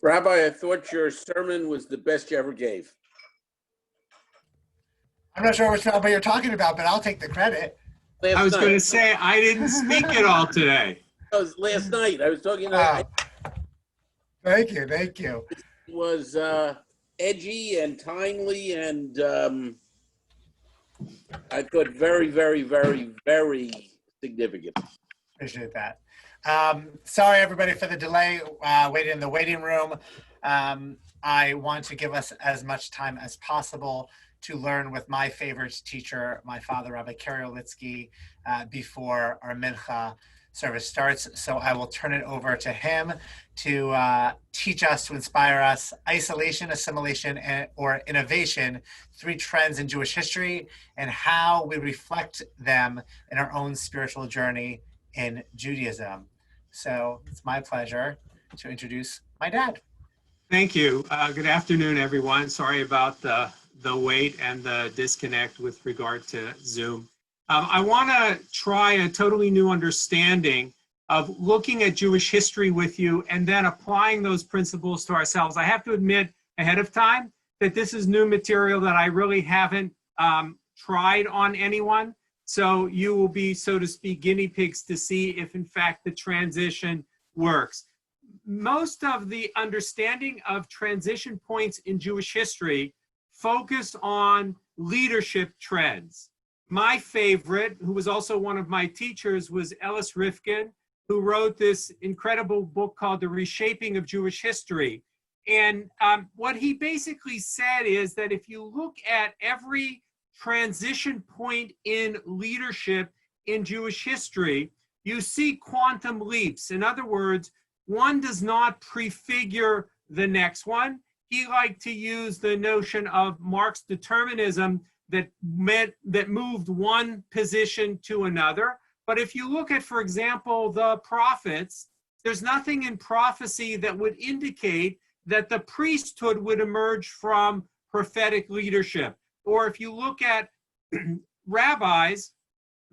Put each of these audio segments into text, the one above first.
Rabbi, I thought your sermon was the best you ever gave. I'm not sure which Rabbi you're talking about, but I'll take the credit. I was going to say, I didn't speak at all today. That was last night. I was talking Thank you. It was edgy and timely, and I thought very, very, very, very significant. Appreciate that. Sorry, everybody, for the delay, waiting in the waiting room. I want to give us as much time as possible to learn with my favorite teacher, my father, Rabbi Kerry Olitzky, before our mincha service starts. So I will turn it over to him to teach us, to inspire us, isolation, assimilation, or innovation, 3 trends in Jewish history, and how we reflect them in our own spiritual journey in Judaism. So it's my pleasure to introduce my dad. Thank you. Good afternoon, everyone. Sorry about the wait and the disconnect with regard to Zoom. I want to try a totally new understanding of looking at Jewish history with you and then applying those principles to ourselves. I have to admit ahead of time that this is new material that I really haven't tried on anyone. So you will be, so to speak, guinea pigs to see if in fact the transition works. Most of the understanding of transition points in Jewish history focus on leadership trends. My favorite, who was also one of my teachers, was Ellis Rifkin, who wrote this incredible book called The Reshaping of Jewish History. And what he basically said is that if you look at every transition point in leadership in Jewish history, you see quantum leaps. In other words, one does not prefigure the next one. He liked to use the notion of Marx determinism that moved one position to another. But if you look at, for example, the prophets, there's nothing in prophecy that would indicate that the priesthood would emerge from prophetic leadership. Or if you look at rabbis,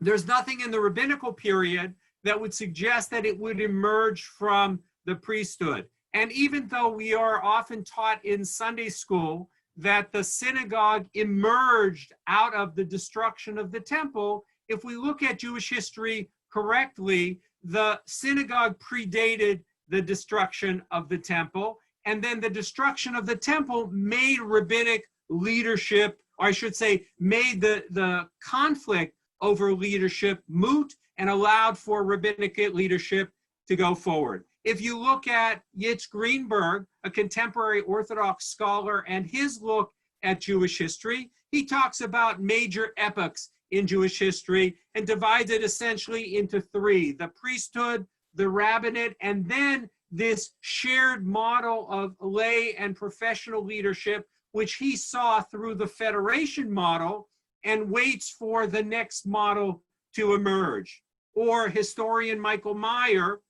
there's nothing in the rabbinical period that would suggest that it would emerge from the priesthood. And even though we are often taught in Sunday school that the synagogue emerged out of the destruction of the temple, if we look at Jewish history correctly, the synagogue predated the destruction of the temple, and then the destruction of the temple made rabbinic leadership, or I should say, made the conflict over leadership moot and allowed for rabbinic leadership to go forward. If you look at Yitz Greenberg, a contemporary Orthodox scholar, and his look at Jewish history, he talks about major epochs in Jewish history and divides it essentially into 3: the priesthood, the rabbinate, and then this shared model of lay and professional leadership, which he saw through the federation model and waits for the next model to emerge. Or historian Michael Meyer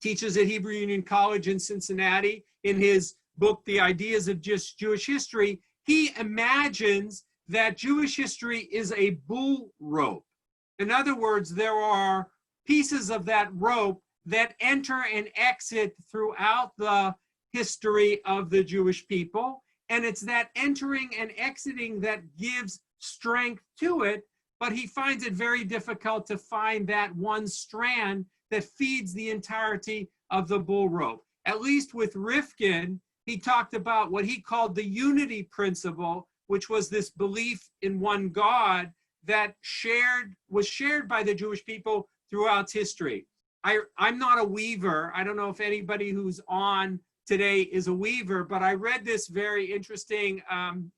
teaches at Hebrew Union College in Cincinnati. In his book, The Ideas of Jewish History, he imagines that Jewish history is a bull rope. In other words, there are pieces of that rope that enter and exit throughout the history of the Jewish people. And it's that entering and exiting that gives strength to it, but he finds it very difficult to find that one strand that feeds the entirety of the bull rope. At least with Rifkin, he talked about what he called the unity principle, which was this belief in one God that was shared by the Jewish people throughout history. I'm not a weaver. I don't know if anybody who's on today is a weaver, but I read this very interesting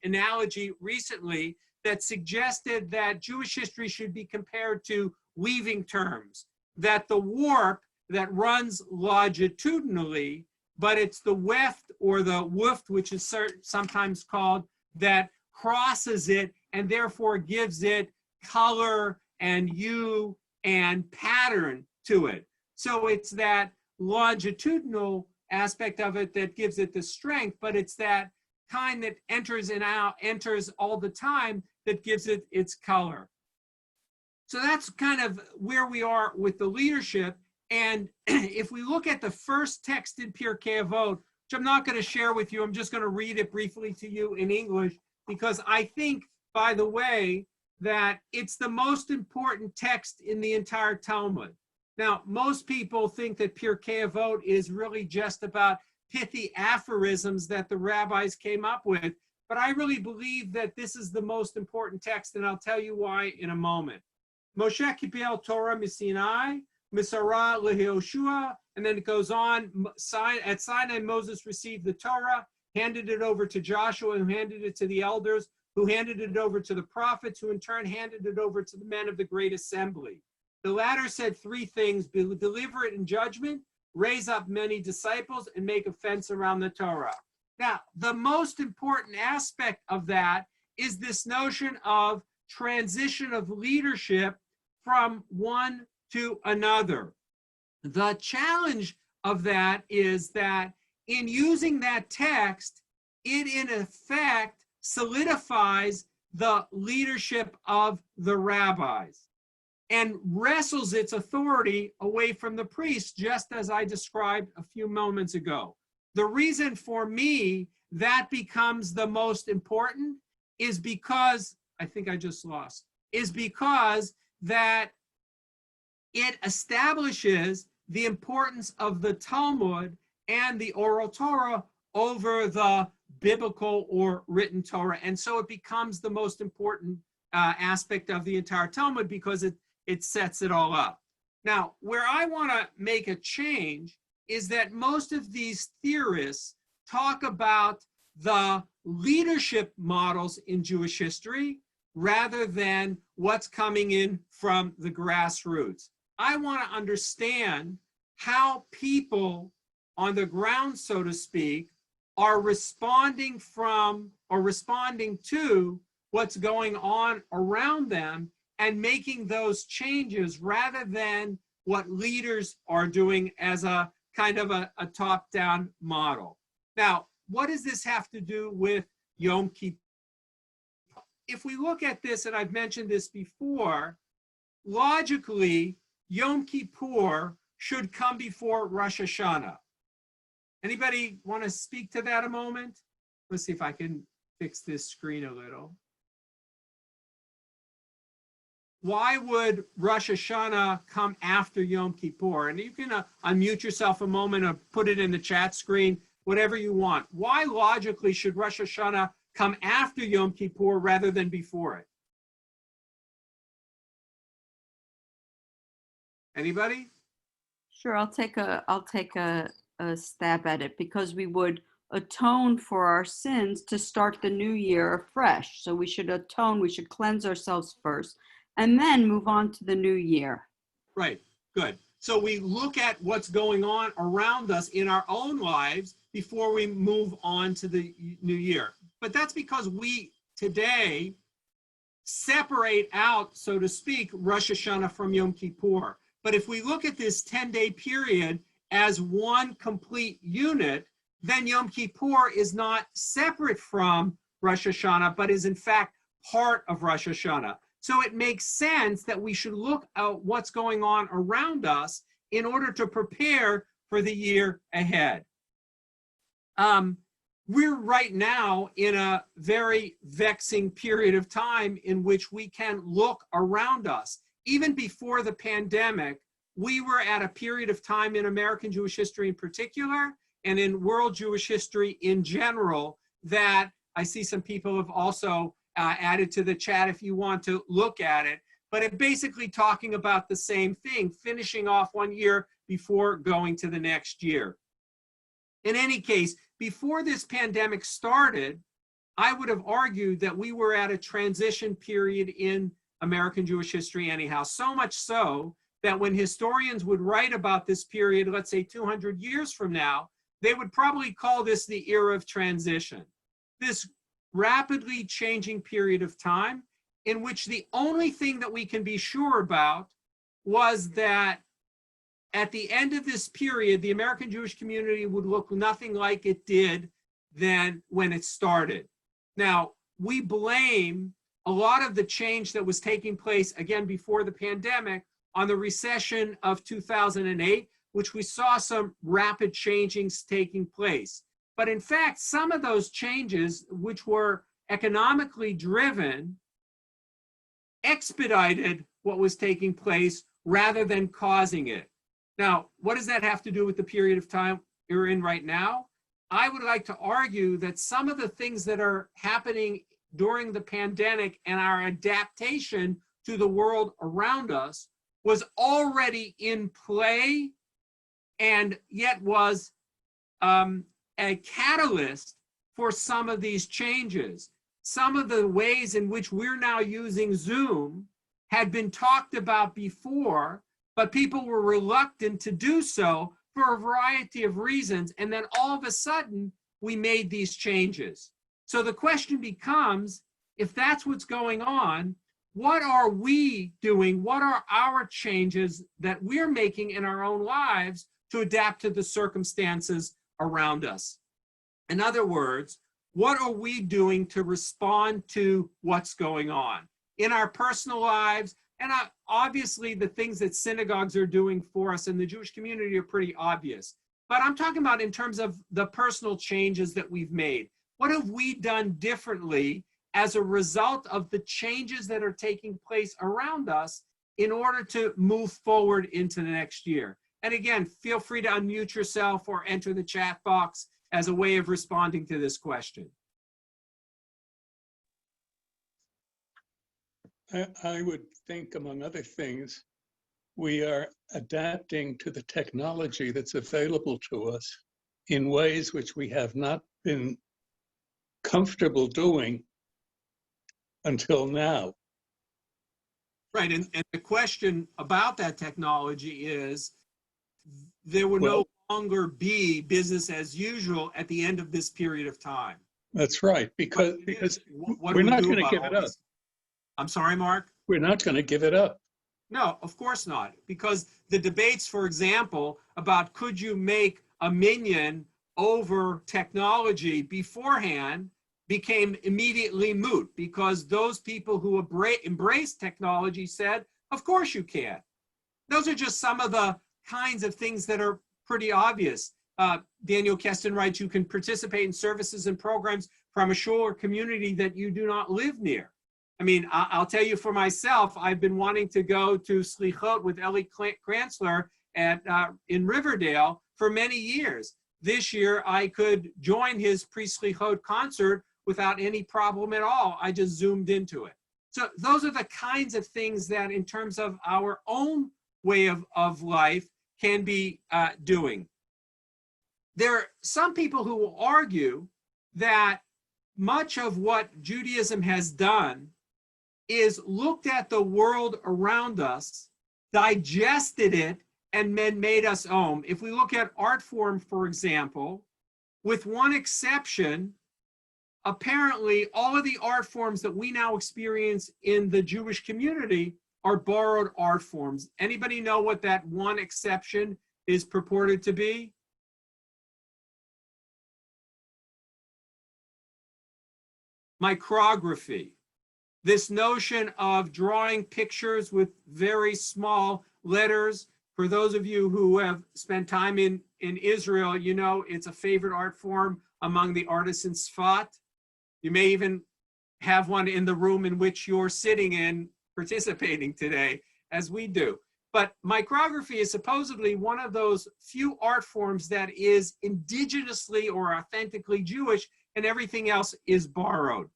analogy recently that suggested that Jewish history should be compared to weaving terms, that the warp that runs longitudinally, but it's the weft or the woof, which is sometimes called, that crosses it and therefore gives it color and hue and pattern to it. So it's that longitudinal aspect of it that gives it the strength, but it's that kind that enters and out, enters all the time, that gives it its color. So that's kind of where we are with the leadership. And if we look at the first text in Pirkei Avot, which I'm not going to share with you. I'm just going to read it briefly to you in English, because I think, by the way, that it's the most important text in the entire Talmud. Now, most people think that Pirkei Avot is really just about pithy aphorisms that the rabbis came up with, but I really believe that this is the most important text, and I'll tell you why in a moment. Moshe Kibel Torah Misinai, Misara Lehoshua, and then it goes on. At Sinai, Moses received the Torah, handed it over to Joshua, who handed it to the elders, who handed it over to the prophets, who in turn handed it over to the men of the great assembly. The latter said three things: be deliberate in judgment, raise up many disciples, and make a fence around the Torah. Now, the most important aspect of that is this notion of transition of leadership from one to another. The challenge of that is that in using that text, it in effect solidifies the leadership of the rabbis and wrestles its authority away from the priests, just as I described a few moments ago. The reason for me that becomes the most important is because, I think I just lost, is because that it establishes the importance of the Talmud and the oral Torah over the biblical or written Torah. And so it becomes the most important aspect of the entire Talmud, because it sets it all up. Now, where I want to make a change is that most of these theorists talk about the leadership models in Jewish history rather than what's coming in from the grassroots. I want to understand how people on the ground, so to speak, are responding from or responding to what's going on around them and making those changes rather than what leaders are doing as a kind of a top-down model. Now, what does this have to do with Yom Kippur? If we look at this, and I've mentioned this before, logically, Yom Kippur should come before Rosh Hashanah. Anybody want to speak to that a moment? Let's see if I can fix this screen a little. Why would Rosh Hashanah come after Yom Kippur? And you can unmute yourself a moment or put it in the chat screen, whatever you want. Why logically should Rosh Hashanah come after Yom Kippur rather than before it? Anybody? Sure, I'll take a stab at it, because we would atone for our sins to start the new year afresh. So we should atone, we should cleanse ourselves first, and then move on to the new year. Right, good. So we look at what's going on around us in our own lives before we move on to the new year. But that's because we today separate out, so to speak, Rosh Hashanah from Yom Kippur. But if we look at this 10-day period as one complete unit, then Yom Kippur is not separate from Rosh Hashanah, but is in fact part of Rosh Hashanah. So it makes sense that we should look at what's going on around us in order to prepare for the year ahead. We're right now in a very vexing period of time in which we can look around us. Even before the pandemic, we were at a period of time in American Jewish history in particular, and in world Jewish history in general, that I see some people have also added to the chat if you want to look at it. But it's basically talking about the same thing, finishing off one year before going to the next year. In any case, before this pandemic started, I would have argued that we were at a transition period in American Jewish history anyhow, so much so that when historians would write about this period, let's say 200 years from now, they would probably call this the era of transition. This rapidly changing period of time in which the only thing that we can be sure about was that at the end of this period, the American Jewish community would look nothing like it did then when it started. Now, we blame a lot of the change that was taking place, again, before the pandemic, on the recession of 2008, which we saw some rapid changings taking place. But in fact, some of those changes, which were economically driven, expedited what was taking place rather than causing it. Now, what does that have to do with the period of time we're in right now? I would like to argue that some of the things that are happening during the pandemic and our adaptation to the world around us was already in play, and yet was a catalyst for some of these changes. Some of the ways in which we're now using Zoom had been talked about before, but people were reluctant to do so for a variety of reasons. And then all of a sudden, we made these changes. So the question becomes, if that's what's going on, what are we doing? What are our changes that we're making in our own lives to adapt to the circumstances around us? In other words, what are we doing to respond to what's going on in our personal lives? And obviously the things that synagogues are doing for us in the Jewish community are pretty obvious. But I'm talking about in terms of the personal changes that we've made. What have we done differently as a result of the changes that are taking place around us in order to move forward into the next year? And again, feel free to unmute yourself or enter the chat box as a way of responding to this question. I would think, among other things, we are adapting to the technology that's available to us in ways which we have not been comfortable doing until now. Right, and the question about that technology is, there will no longer be business as usual at the end of this period of time. That's right, because what we're do we not do going to about give all it up. this? I'm sorry, Mark? We're not going to give it up. No, of course not. Because the debates, for example, about could you make a minyan over technology beforehand became immediately moot, because those people who embraced technology said, of course you can. Those are just some of the kinds of things that are pretty obvious. Daniel Keston writes, you can participate in services and programs from a shul or community that you do not live near. I mean, I'll tell you for myself, I've been wanting to go to Slichot with Eli Kranzler in Riverdale for many years. This year, I could join his pre-Slichot concert without any problem at all. I just zoomed into it. So those are the kinds of things that in terms of our own way of life can be doing. There are some people who will argue that much of what Judaism has done is looked at the world around us, digested it, and then made us own. If we look at art form, for example, with one exception, apparently all of the art forms that we now experience in the Jewish community are borrowed art forms. Anybody know what that one exception is purported to be? Micrography. This notion of drawing pictures with very small letters. For those of you who have spent time in Israel, you know it's a favorite art form among the artists in Sfat. You may even have one in the room in which you're sitting in participating today, as we do. But micrography is supposedly one of those few art forms that is indigenously or authentically Jewish, and everything else is borrowed.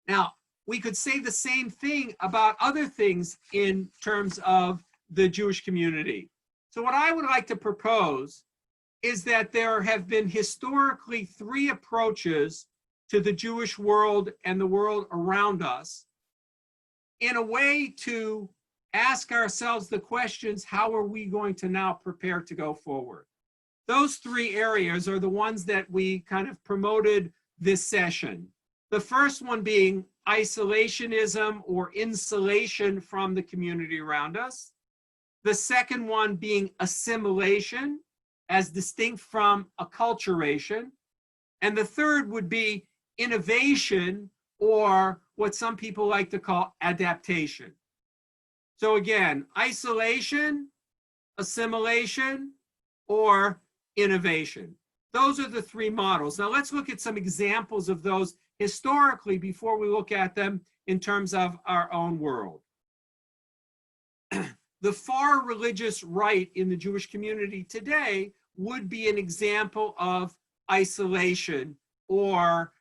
Now, we could say the same thing about other things in terms of the Jewish community. So what I would like to propose is that there have been historically three approaches to the Jewish world and the world around us in a way to ask ourselves the questions, how are we going to now prepare to go forward? Those three areas are the ones that we kind of promoted this session. The first one being isolationism or insulation from the community around us. The second one being assimilation as distinct from acculturation. And the third would be innovation, or what some people like to call adaptation. So again, isolation, assimilation, or innovation. those are the three models. Now let's look at some examples of those historically before we look at them in terms of our own world. The far religious right in the Jewish community today would be an example of isolation or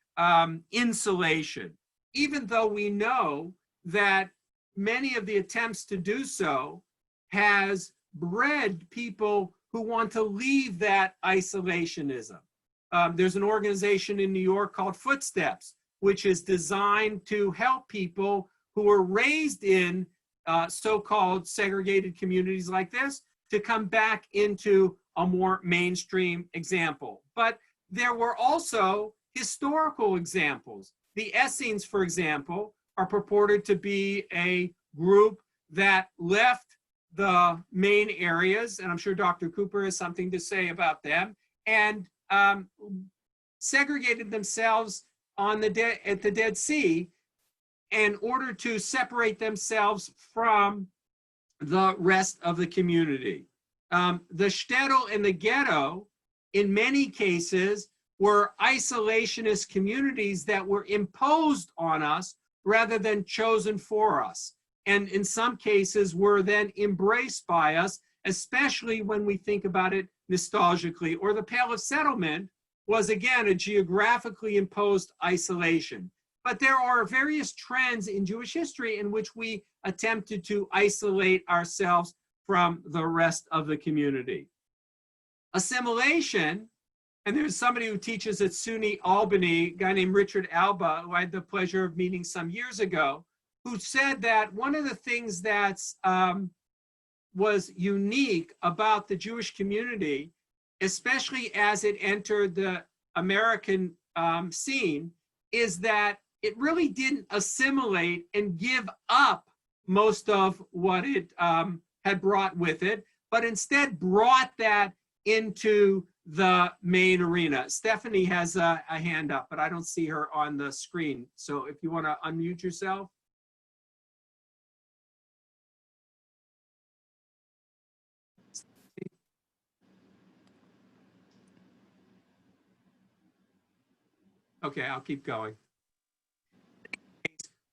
insulation, even though we know that many of the attempts to do so has bred people who want to leave that isolationism. There's an organization in New York called Footsteps, which is designed to help people who are raised in so-called segregated communities like this to come back into a more mainstream example. But there were also historical examples. The Essenes, for example, are purported to be a group that left the main areas, and I'm sure Dr. Cooper has something to say about them, and segregated themselves at the Dead Sea in order to separate themselves from the rest of the community. The shtetl and the ghetto, in many cases, were isolationist communities that were imposed on us rather than chosen for us. And in some cases were then embraced by us, especially when we think about it nostalgically. Or the Pale of Settlement was, again, a geographically imposed isolation. But there are various trends in Jewish history in which we attempted to isolate ourselves from the rest of the community. Assimilation, and there's somebody who teaches at SUNY Albany, a guy named Richard Alba, who I had the pleasure of meeting some years ago, who said that one of the things that was unique about the Jewish community, especially as it entered the American scene, is that it really didn't assimilate and give up most of what it had brought with it, but instead brought that into the main arena. Stephanie has a hand up, but I don't see her on the screen. So if you want to unmute yourself. Okay, I'll keep going.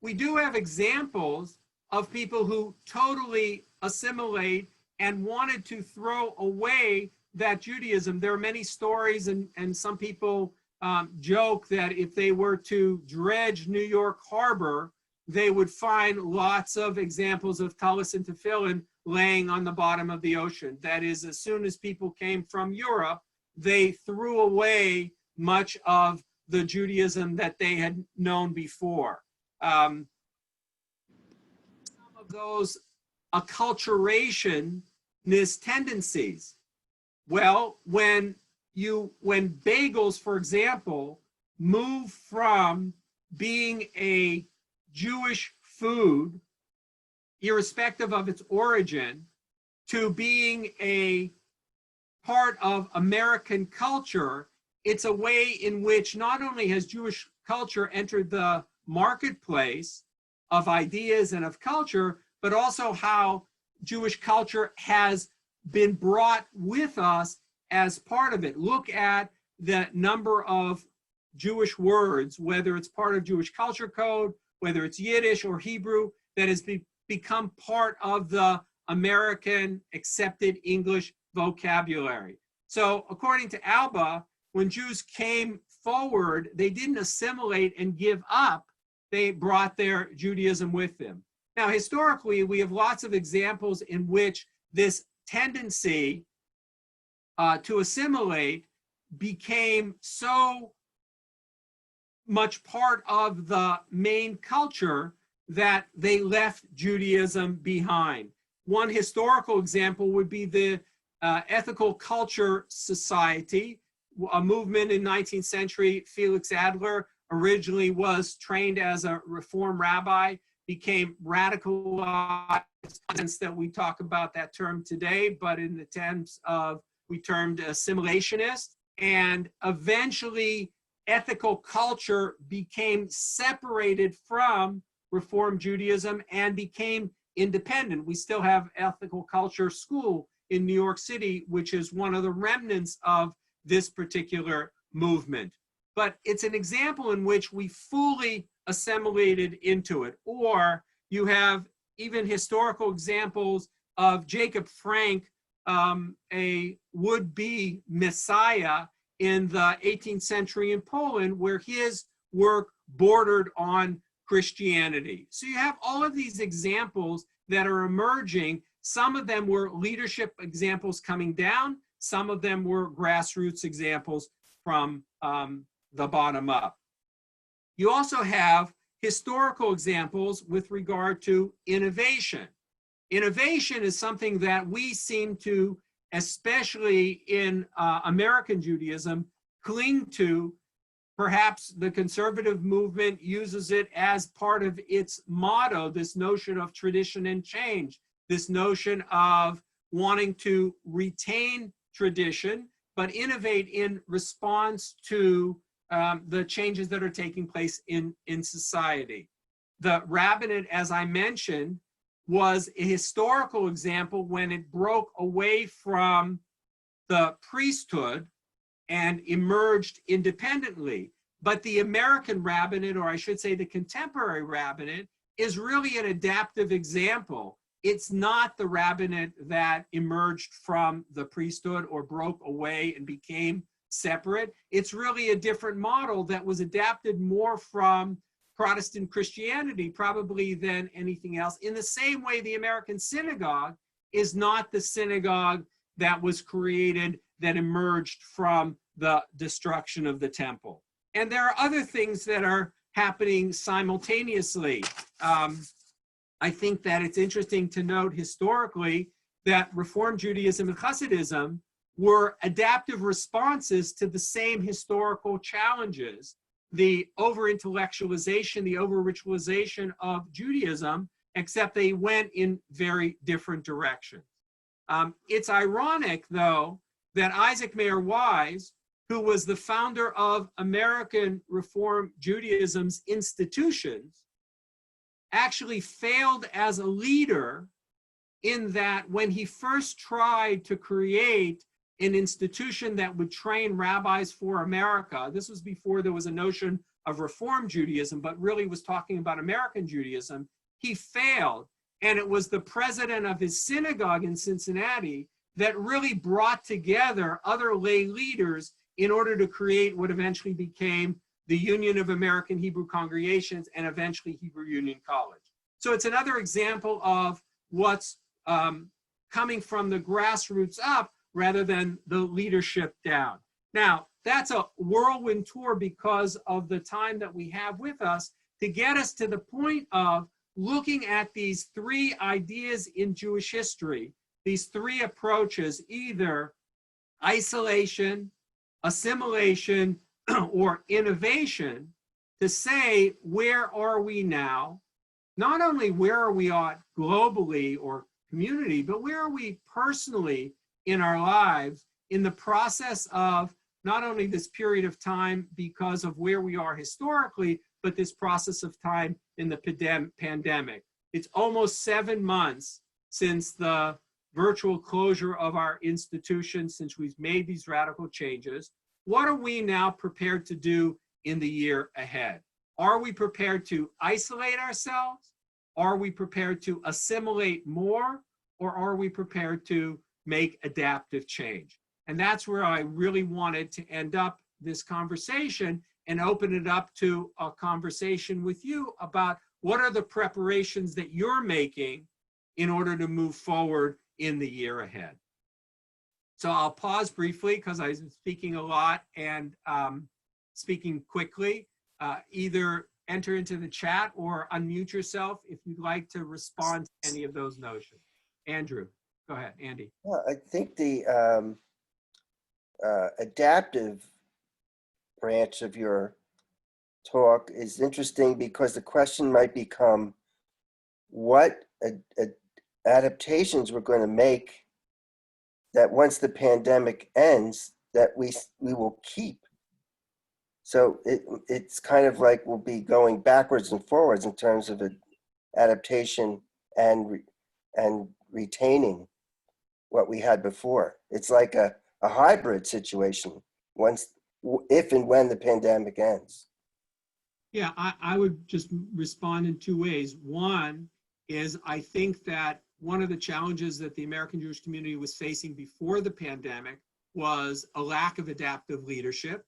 We do have examples of people who totally assimilate and wanted to throw away that Judaism. There are many stories, and some people joke that if they were to dredge New York Harbor, they would find lots of examples of tallis and tefillin laying on the bottom of the ocean. That is, as soon as people came from Europe, they threw away much of the Judaism that they had known before. Some of those acculturationist tendencies. Well, when bagels, for example, move from being a Jewish food, irrespective of its origin, to being a part of American culture, it's a way in which not only has Jewish culture entered the marketplace of ideas and of culture, but also how Jewish culture has been brought with us as part of it. Look at the number of Jewish words, whether it's part of Jewish culture code, whether it's Yiddish or Hebrew, that has become part of the American accepted English vocabulary. So according to Alba, when Jews came forward, they didn't assimilate and give up. They brought their Judaism with them. Now, historically, we have lots of examples in which this tendency to assimilate became so much part of the main culture that they left Judaism behind. One historical example would be the Ethical Culture Society, a movement in 19th century. Felix Adler originally was trained as a Reform rabbi, became radicalized, that we talk about that term today, but in the terms of, we termed assimilationist, and eventually ethical culture became separated from Reform Judaism and became independent. We still have ethical culture school in New York City, which is one of the remnants of this particular movement. But it's an example in which we fully assimilated into it. Or you have even historical examples of Jacob Frank, a would-be messiah in the 18th century in Poland, where his work bordered on Christianity. So you have all of these examples that are emerging. Some of them were leadership examples coming down. Some of them were grassroots examples from the bottom up. You also have historical examples with regard to innovation. Innovation is something that we seem to, especially in American Judaism, cling to. Perhaps the conservative movement uses it as part of its motto, this notion of tradition and change, this notion of wanting to retain tradition, but innovate in response to the changes that are taking place in society. The rabbinate, as I mentioned, was a historical example when it broke away from the priesthood and emerged independently. But the American rabbinate, or I should say the contemporary rabbinate, is really an adaptive example. It's not the rabbinate that emerged from the priesthood or broke away and became separate. It's really a different model that was adapted more from Protestant Christianity, probably, than anything else. In the same way, the American synagogue is not the synagogue that was created, that emerged from the destruction of the temple. And there are other things that are happening simultaneously. I think that it's interesting to note historically that Reform Judaism and Hasidism were adaptive responses to the same historical challenges, the over-intellectualization, the over-ritualization of Judaism, except they went in very different directions. It's ironic, though, that Isaac Mayer Wise, who was the founder of American Reform Judaism's institutions, actually failed as a leader, in that when he first tried to create an institution that would train rabbis for America, this was before there was a notion of Reform Judaism, but really was talking about American Judaism, he failed. And it was the president of his synagogue in Cincinnati that really brought together other lay leaders in order to create what eventually became the Union of American Hebrew Congregations and eventually Hebrew Union College. So it's another example of what's coming from the grassroots up rather than the leadership down. Now, that's a whirlwind tour because of the time that we have with us to get us to the point of looking at these three ideas in Jewish history, these three approaches, either isolation, assimilation, or innovation, to say, where are we now? Not only where are we at globally or community, but where are we personally in our lives in the process of not only this period of time because of where we are historically, but this process of time in the pandemic. It's almost 7 months since the virtual closure of our institutions, since we've made these radical changes. What are we now prepared to do in the year ahead? Are we prepared to isolate ourselves? Are we prepared to assimilate more? Or are we prepared to make adaptive change? And that's where I really wanted to end up this conversation and open it up to a conversation with you about what are the preparations that you're making in order to move forward in the year ahead. So I'll pause briefly because I'm speaking a lot and speaking quickly. Either enter into the chat or unmute yourself if you'd like to respond to any of those notions. Andrew, go ahead, Andy. Well, I think the adaptive branch of your talk is interesting because the question might become what adaptations we're going to make that once the pandemic ends that we will keep. So it's kind of like we'll be going backwards and forwards in terms of adaptation and retaining what we had before. It's like a hybrid situation. if and when the pandemic ends. Yeah, I would just respond in two ways. One is I think that one of the challenges that the American Jewish community was facing before the pandemic was a lack of adaptive leadership.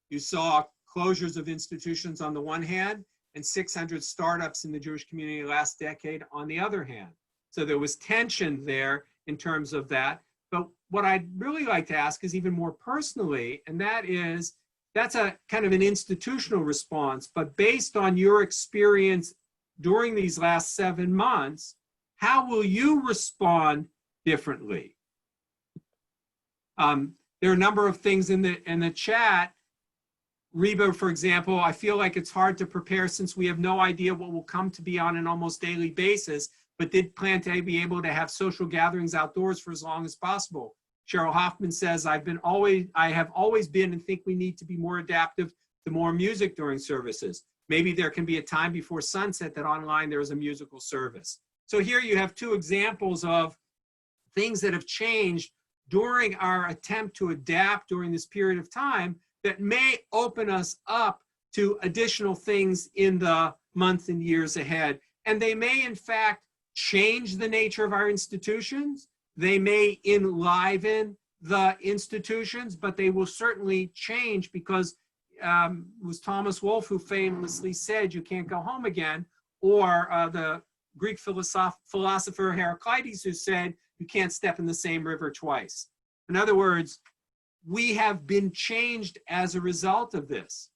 You saw closures of institutions on the one hand and 600 startups in the Jewish community last decade on the other hand. So there was tension there in terms of that. But what I'd really like to ask is even more personally, and that is, that's a kind of an institutional response, but based on your experience during these last 7 months, how will you respond differently? There are a number of things in the chat. Reba, for example, I feel like it's hard to prepare since we have no idea what will come to be on an almost daily basis, but did plan to be able to have social gatherings outdoors for as long as possible. Cheryl Hoffman says, I have always been and think we need to be more adaptive to more music during services. Maybe there can be a time before sunset that online there is a musical service. So here you have two examples of things that have changed during our attempt to adapt during this period of time that may open us up to additional things in the months and years ahead. And they may, in fact, change the nature of our institutions. They may enliven the institutions, but they will certainly change because it was Thomas Wolfe who famously said, you can't go home again, or the Greek philosopher Heraclitus who said, you can't step in the same river twice. In other words, we have been changed as a result of this.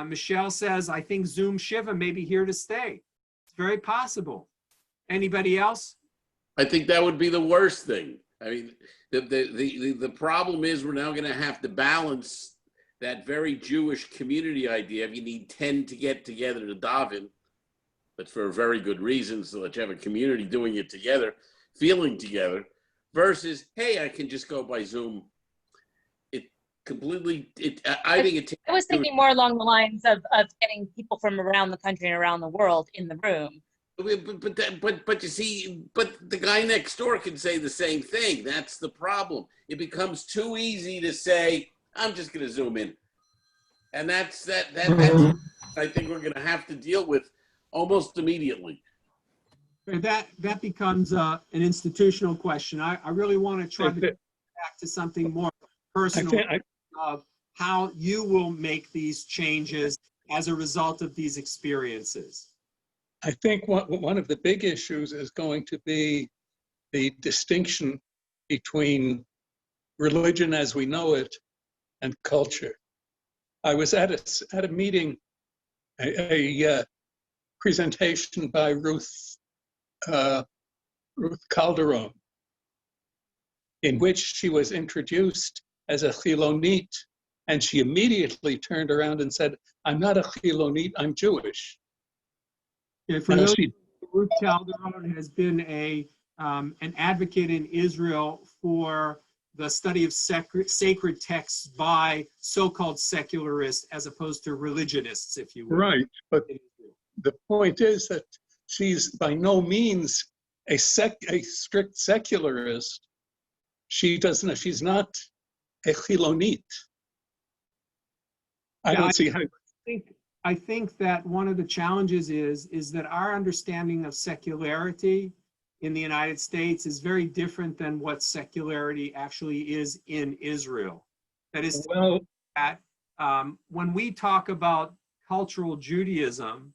Michelle says, I think Zoom Shiva may be here to stay. It's very possible. Anybody else? I think that would be the worst thing. I mean, the problem is we're now going to have to balance that very Jewish community idea. If you need 10 to get together to daven, but for a very good reason, so that you have a community doing it together, feeling together, versus, hey, I can just go by Zoom. I was thinking more along the lines of getting people from around the country and around the world in the room. But you see, but the guy next door can say the same thing. That's the problem. It becomes too easy to say, I'm just going to Zoom in. And that's I think we're going to have to deal with almost immediately. That becomes an institutional question. I really want to try to get back to something more personal of how you will make these changes as a result of these experiences. I think one of the big issues is going to be the distinction between religion as we know it and culture. I was at a meeting, a presentation by Ruth Calderon, in which she was introduced as a Chilonit, and she immediately turned around and said, I'm not a Chilonit, I'm Jewish. Yeah, for those, Ruth Calderon has been an advocate in Israel for the study of sacred texts by so-called secularists as opposed to religionists, if you will. Right, but the point is that she's by no means a strict secularist. She's not a Chilonit. I don't see how. I think that one of the challenges is that our understanding of secularity in the United States is very different than what secularity actually is in Israel. That is, that when we talk about cultural Judaism,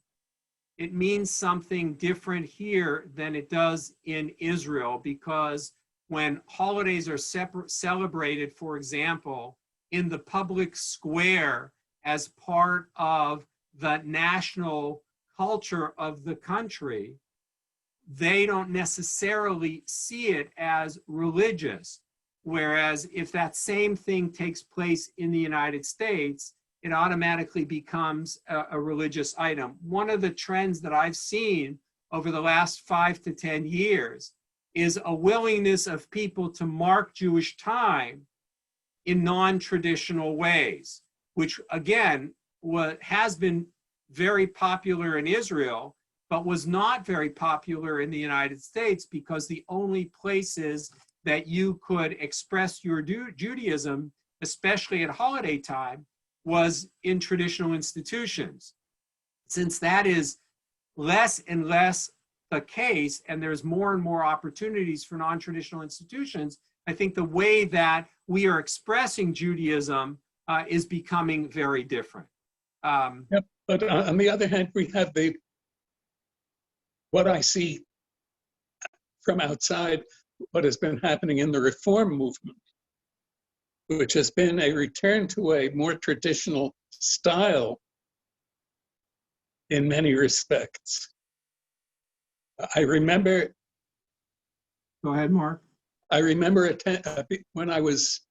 it means something different here than it does in Israel, because when holidays are celebrated, for example, in the public square as part of the national culture of the country, they don't necessarily see it as religious. Whereas if that same thing takes place in the United States, it automatically becomes a religious item. One of the trends that I've seen over the last 5 to 10 years is a willingness of people to mark Jewish time in non-traditional ways, which again, has been very popular in Israel, but was not very popular in the United States, because the only places that you could express your Judaism especially at holiday time, was in traditional institutions. Since that is less and less the case, and there's more and more opportunities for non-traditional institutions, I think the way that we are expressing Judaism is becoming very different. Yep. But on the other hand, we have what I see from outside, what has been happening in the reform movement, which has been a return to a more traditional style in many respects. I remember. Go ahead, Mark. I remember when I was,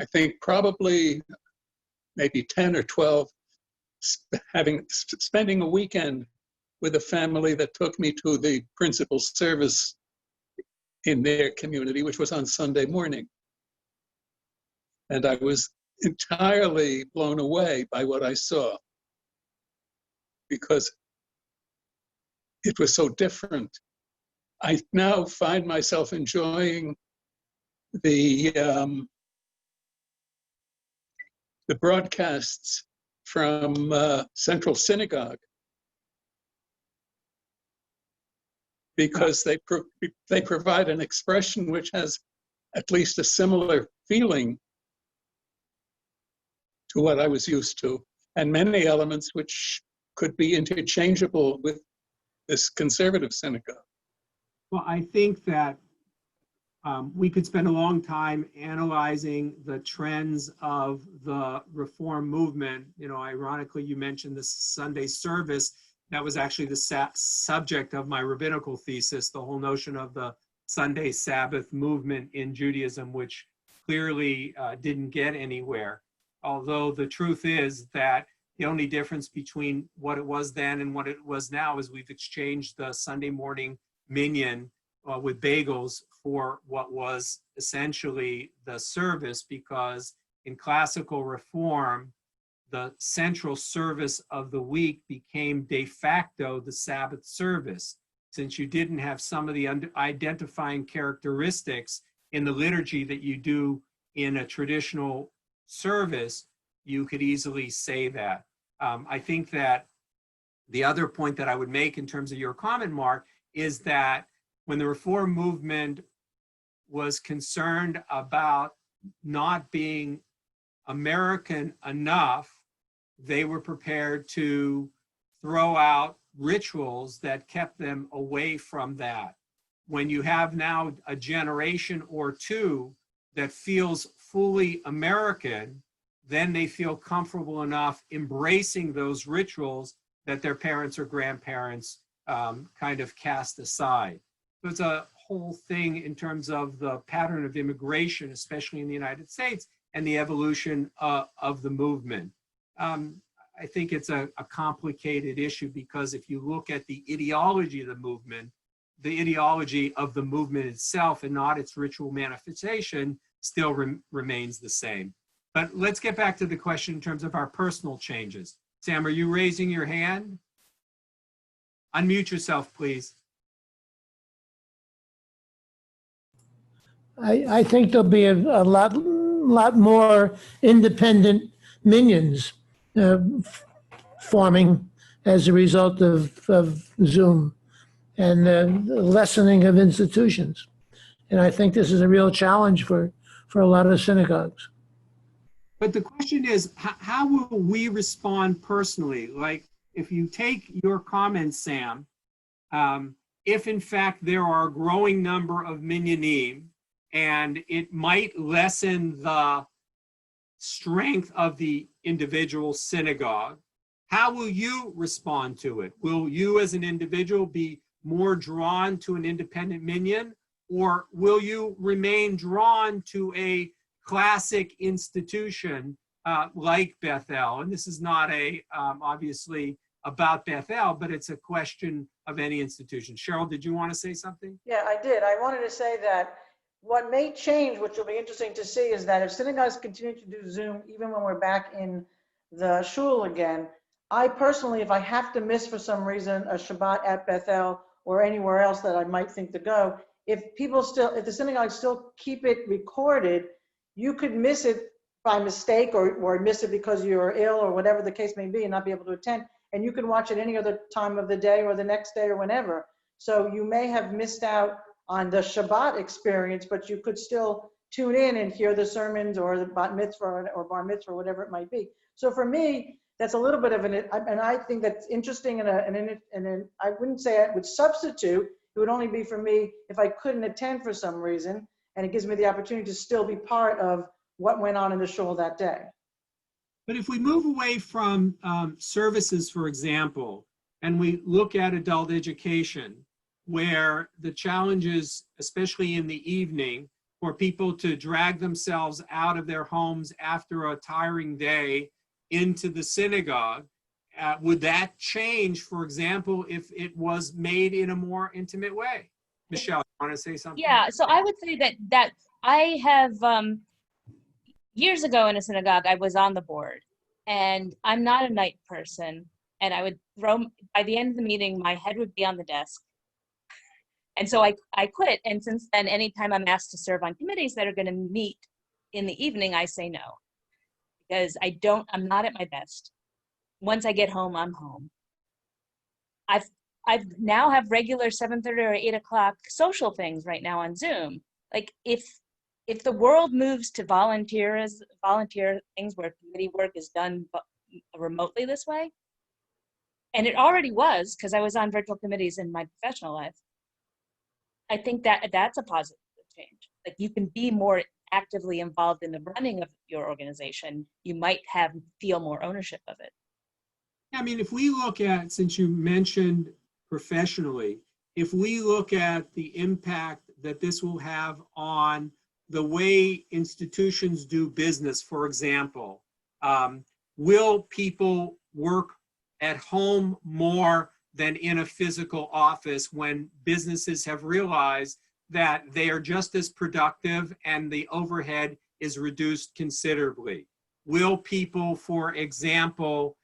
I think probably maybe 10 or 12, spending a weekend with a family that took me to the principal service in their community, which was on Sunday morning. And I was entirely blown away by what I saw, because it was so different. I now find myself enjoying the broadcasts from Central Synagogue, because they provide an expression which has at least a similar feeling to what I was used to, and many elements which could be interchangeable with this conservative synagogue. Well, I think that we could spend a long time analyzing the trends of the reform movement. You know, ironically, you mentioned the Sunday service. That was actually the subject of my rabbinical thesis, the whole notion of the Sunday Sabbath movement in Judaism, which clearly didn't get anywhere. Although the truth is that the only difference between what it was then and what it was now is we've exchanged the Sunday morning minyan with bagels for what was essentially the service, because in classical reform, the central service of the week became de facto the Sabbath service. Since you didn't have some of the identifying characteristics in the liturgy that you do in a traditional service, you could easily say that. I think that the other point that I would make in terms of your comment, Mark, is that when the reform movement was concerned about not being American enough, they were prepared to throw out rituals that kept them away from that. When you have now a generation or two that feels fully American, then they feel comfortable enough embracing those rituals that their parents or grandparents kind of cast aside. So it's a whole thing in terms of the pattern of immigration, especially in the United States, and the evolution of the movement. I think it's a complicated issue, because if you look at the ideology of the movement itself and not its ritual manifestation still remains the same. But let's get back to the question in terms of our personal changes. Sam, are you raising your hand? Unmute yourself, please. I think there'll be a lot more independent minions forming as a result of Zoom and the lessening of institutions. And I think this is a real challenge for a lot of synagogues. But the question is, how will we respond personally? Like, if you take your comments, Sam, if in fact there are a growing number of minyanim, and it might lessen the strength of the individual synagogue, how will you respond to it? Will you as an individual be more drawn to an independent minyan, or will you remain drawn to a classic institution like Bethel? And this is not obviously about Bethel, but it's a question of any institution. Cheryl, did you want to say something? Yeah, I did. I wanted to say that what may change, which will be interesting to see, is that if synagogues continue to do Zoom, even when we're back in the shul again, I personally, if I have to miss for some reason a Shabbat at Bethel or anywhere else that I might think to go, if the synagogues still keep it recorded, you could miss it by mistake or miss it because you're ill or whatever the case may be and not be able to attend. And you can watch it any other time of the day or the next day or whenever. So you may have missed out on the Shabbat experience, but you could still tune in and hear the sermons or the bat mitzvah or bar mitzvah, or whatever it might be. So for me, that's a little bit of and I think that's interesting, and I wouldn't say it would substitute. It would only be for me if I couldn't attend for some reason, and it gives me the opportunity to still be part of what went on in the shul that day. But if we move away from services, for example, and we look at adult education, where the challenges, especially in the evening, for people to drag themselves out of their homes after a tiring day into the synagogue, would that change, for example, if it was made in a more intimate way? Michelle, you want to say something? Yeah, so I would say that I have, years ago in a synagogue, I was on the board, and I'm not a night person, and I would by the end of the meeting, my head would be on the desk. And so I quit, and since then, anytime I'm asked to serve on committees that are going to meet in the evening, I say no, because I'm not at my best. Once I get home, I'm home. I've now have regular 7:30 or 8 o'clock social things right now on Zoom. Like if the world moves to volunteer things where committee work is done remotely this way, and it already was because I was on virtual committees in my professional life, I think that's a positive change. Like you can be more actively involved in the running of your organization. You might feel more ownership of it. I mean, if we look at, since you mentioned professionally, if we look at the impact that this will have on the way institutions do business, for example, will people work at home more than in a physical office when businesses have realized that they are just as productive and the overhead is reduced considerably? Will people, for example,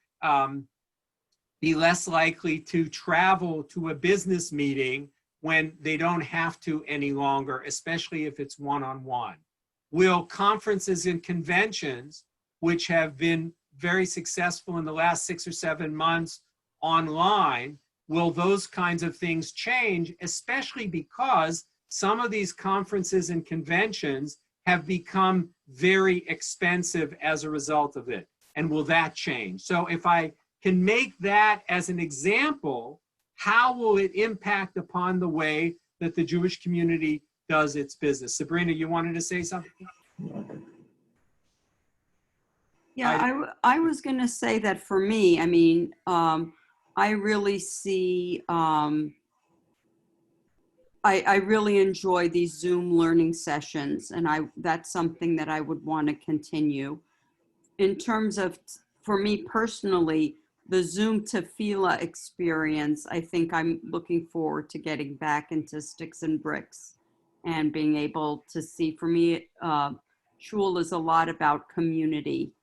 be less likely to travel to a business meeting when they don't have to any longer, especially if it's one-on-one? Will conferences and conventions, which have been very successful in the last 6 or 7 months online, will those kinds of things change, especially because some of these conferences and conventions have become very expensive as a result of it? And will that change? So if I can make that as an example, how will it impact upon the way that the Jewish community does its business? Sabrina, you wanted to say something? Yeah, I was going to say that for me, I mean, I really see, I really enjoy these Zoom learning sessions, and that's something that I would want to continue. In terms of, for me personally, the Zoom Tefillah experience, I think I'm looking forward to getting back into Sticks and Bricks and being able to see. For me, Shul is a lot about community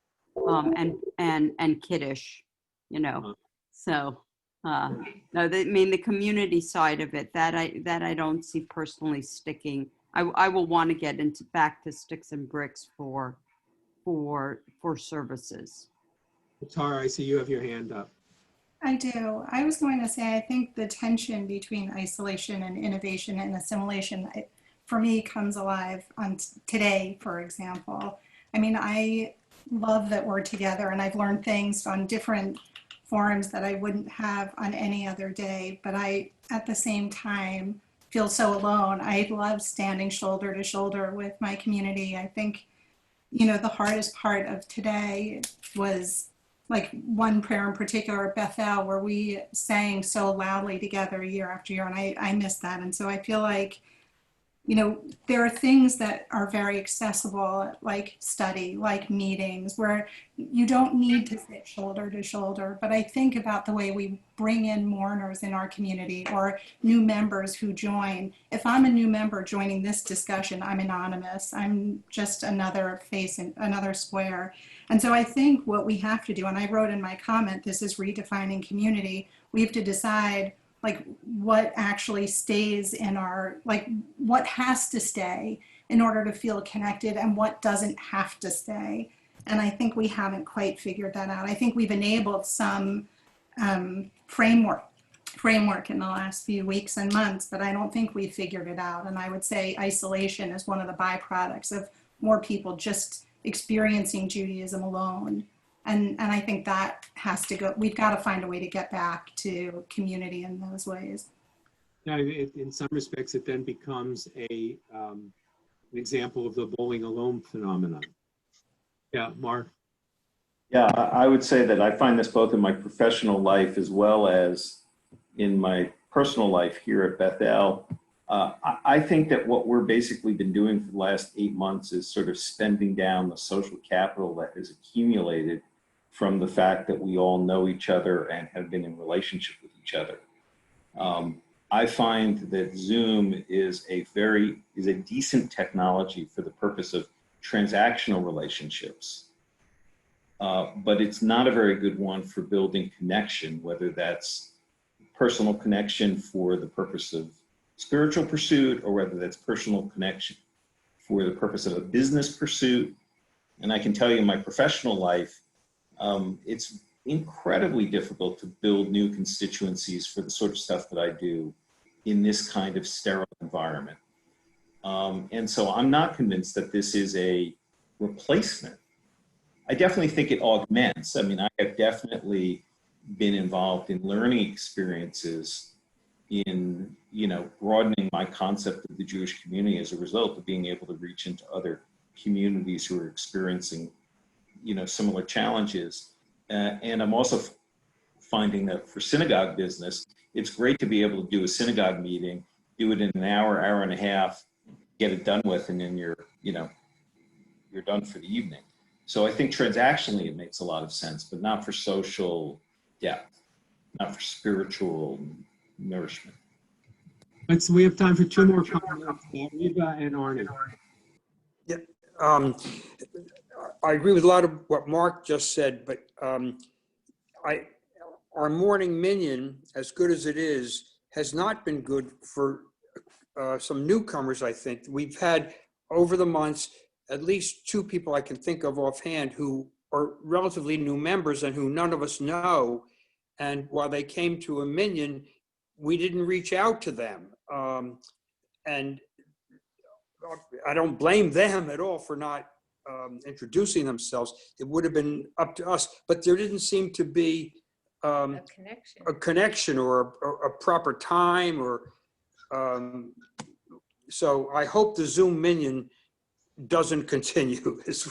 and Kiddush, you know. So, no, I mean the community side of it that I don't see personally sticking. I will want to get back to Sticks and Bricks for services. Tara, I see you have your hand up. I do. I was going to say, I think the tension between isolation and innovation and assimilation, for me, comes alive on today, for example. I mean, I love that we're together, and I've learned things on different forums that I wouldn't have on any other day, but I, at the same time, feel so alone. I love standing shoulder to shoulder with my community. I think, you know, the hardest part of today was like one prayer in particular, Bethel, where we sang so loudly together year after year, and I miss that. And so I feel like, you know, there are things that are very accessible, like study, like meetings, where you don't need to sit shoulder to shoulder. But I think about the way we bring in mourners in our community or new members who join. If I'm a new member joining this discussion, I'm anonymous. I'm just another face in another square. And so I think what we have to do, and I wrote in my comment, this is redefining community. We have to decide like what actually stays in our, like what has to stay in order to feel connected and what doesn't have to stay. And I think we haven't quite figured that out. I think we've enabled some framework in the last few weeks and months, but I don't think we've figured it out. And I would say isolation is one of the byproducts of more people just experiencing Judaism alone. And I think that has to go. We've got to find a way to get back to community in those ways. Yeah, in some respects, it then becomes an example of the bowling alone phenomenon. Yeah, Mark. Yeah, I would say that I find this both in my professional life as well as in my personal life here at Bethel. I think that what we're basically been doing for the last 8 months is sort of spending down the social capital that has accumulated from the fact that we all know each other and have been in relationship with each other. I find that Zoom is a decent technology for the purpose of transactional relationships. But it's not a very good one for building connection, whether that's personal connection for the purpose of spiritual pursuit or whether that's personal connection for the purpose of a business pursuit. And I can tell you in my professional life, it's incredibly difficult to build new constituencies for the sort of stuff that I do in this kind of sterile environment. And so I'm not convinced that this is a replacement. I definitely think it augments. I mean, I have definitely been involved in learning experiences in, broadening my concept of the Jewish community as a result of being able to reach into other communities who are experiencing, similar challenges. And I'm also finding that for synagogue business, it's great to be able to do a synagogue meeting, do it in an hour, hour and a half, get it done with, and then you're done for the evening. So I think transactionally it makes a lot of sense, but not for social depth, not for spiritual nourishment. So we have time for 2 more comments, Reba and Arnie. Yeah, I agree with a lot of what Mark just said, but our morning minyan, as good as it is, has not been good for some newcomers, I think. We've had, over the months, at least 2 people I can think of offhand who are relatively new members and who none of us know. And while they came to a minyan, we didn't reach out to them. And I don't blame them at all for not introducing themselves. It would have been up to us, but there didn't seem to be a connection or a proper time or so I hope the Zoom minyan doesn't continue is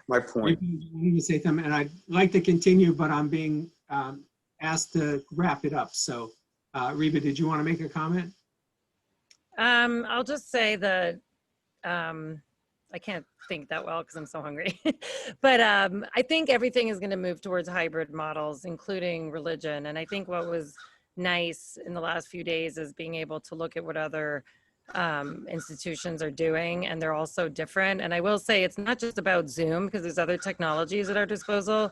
my point. I need to say something, and I'd like to continue, but I'm being asked to wrap it up. So Reba, did you want to make a comment? I'll just say that I can't think that well because I'm so hungry. But I think everything is going to move towards hybrid models, including religion. And I think what was nice in the last few days is being able to look at what other institutions are doing, and they're all so different. And I will say it's not just about Zoom, because there's other technologies at our disposal.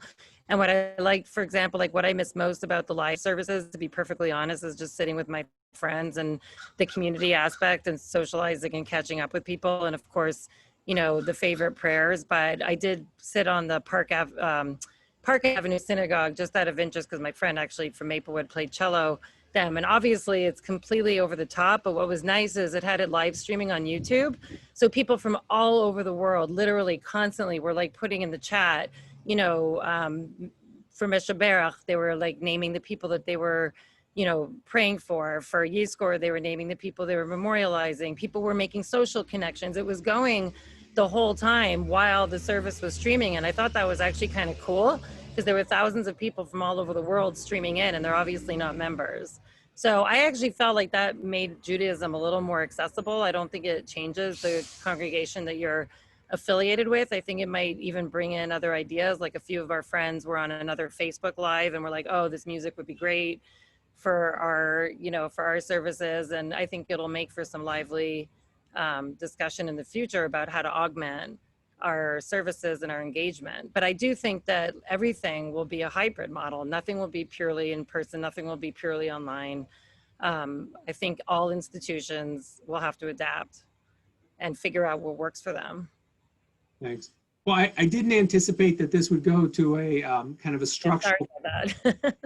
And what I like, for example, like what I miss most about the live services, to be perfectly honest, is just sitting with my friends and the community aspect and socializing and catching up with people. And of course, the favorite prayers. But I did sit on the Park Avenue Synagogue just out of interest because my friend actually from Maplewood played cello them. And obviously it's completely over the top, but what was nice is it had it live streaming on YouTube. So people from all over the world, literally constantly, were like putting in the chat, for Mesha Berach, they were like naming the people that they were, praying for Yizkor, they were naming the people they were memorializing. People were making social connections. It was going the whole time while the service was streaming. And I thought that was actually kind of cool, because there were thousands of people from all over the world streaming in, and they're obviously not members. So I actually felt like that made Judaism a little more accessible. I don't think it changes the congregation that you're affiliated with. I think it might even bring in other ideas. Like a few of our friends were on another Facebook Live and we're like, oh, this music would be great for our services. And I think it'll make for some lively discussion in the future about how to augment our services and our engagement. But I do think that everything will be a hybrid model. Nothing will be purely in person. Nothing will be purely online. I think all institutions will have to adapt. and figure out what works for them. Thanks. Well, I didn't anticipate that this would go to a kind of a structural Sorry about that.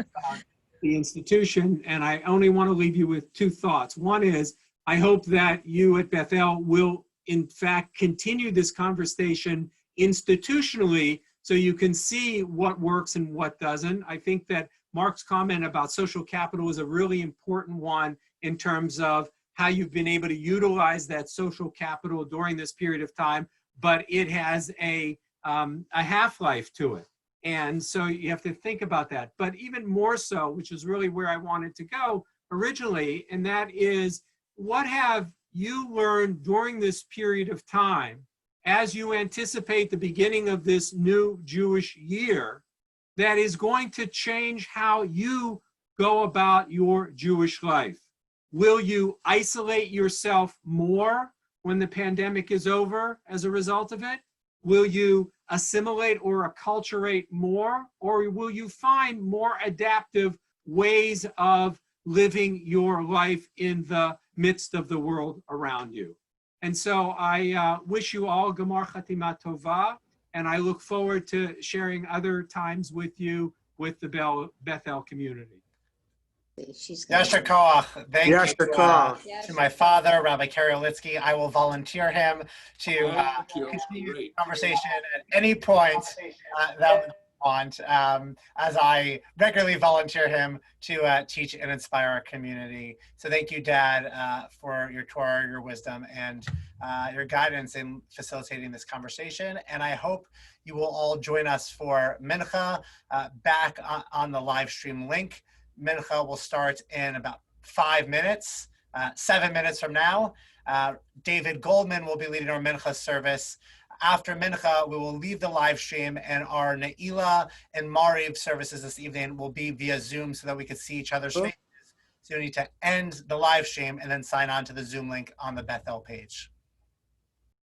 the institution, and I only want to leave you with two thoughts. One is, I hope that you at Bethel will, in fact, continue this conversation institutionally so you can see what works and what doesn't. I think that Mark's comment about social capital is a really important one in terms of how you've been able to utilize that social capital during this period of time, but it has a half-life to it. And so you have to think about that. But even more so, which is really where I wanted to go originally, and that is, what have you learned during this period of time as you anticipate the beginning of this new Jewish year that is going to change how you go about your Jewish life? Will you isolate yourself more when the pandemic is over as a result of it? Will you assimilate or acculturate more? Or will you find more adaptive ways of living your life in the midst of the world around you? And so I wish you all Gemar Chatima Tova, and I look forward to sharing other times with you with the Bethel community. Yasher Koach, thank you Yasher Koach. to my father, Rabbi Kerry Olitzky. I will volunteer him to continue the conversation at any point that we want, as I regularly volunteer him to teach and inspire our community. So thank you, Dad, for your Torah, your wisdom, and your guidance in facilitating this conversation. And I hope you will all join us for Mincha back on the live stream link. Mincha will start in about 5 minutes, 7 minutes from now. David Goldman will be leading our Mincha service. After Mincha, we will leave the live stream, and our Ne'ilah and Mariv services this evening will be via Zoom so that we can see each other's faces. So you need to end the live stream and then sign on to the Zoom link on the Bethel page.